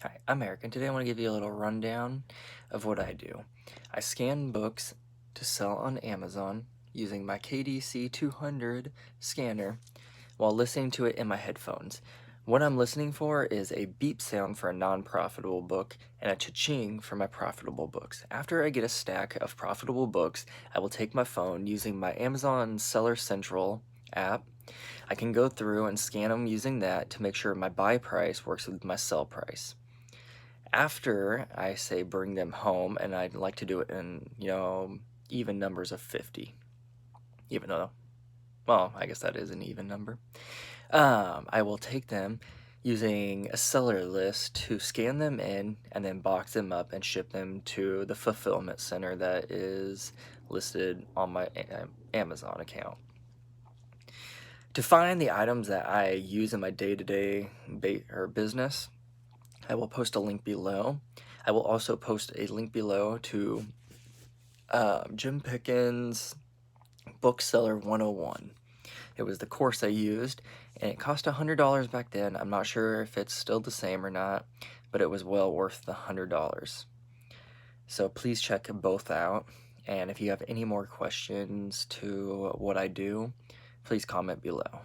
Hi, I'm Eric, and today I want to give you a little rundown of what I do. I scan books to sell on Amazon using my KDC 200 scanner while listening to it in my headphones. What I'm listening for is a beep sound for a non-profitable book and a cha-ching for my profitable books. After I get a stack of profitable books, I will take my phone using my Amazon Seller Central app. I can go through and scan them using that to make sure my buy price works with my sell price. After I say bring them home, and I'd like to do it in, even numbers of 50, even though, well, I guess that is an even number. I will take them using a seller list to scan them in and then box them up and ship them to the fulfillment center that is listed on my Amazon account. To find the items that I use in my day-to-day business, I will post a link below. I will also post a link below to Jim Pickens' Bookseller 101. It was the course I used, and it cost $100 back then. I'm not sure if it's still the same or not, but it was well worth the $100. So please check both out, and if you have any more questions to what I do, please comment below.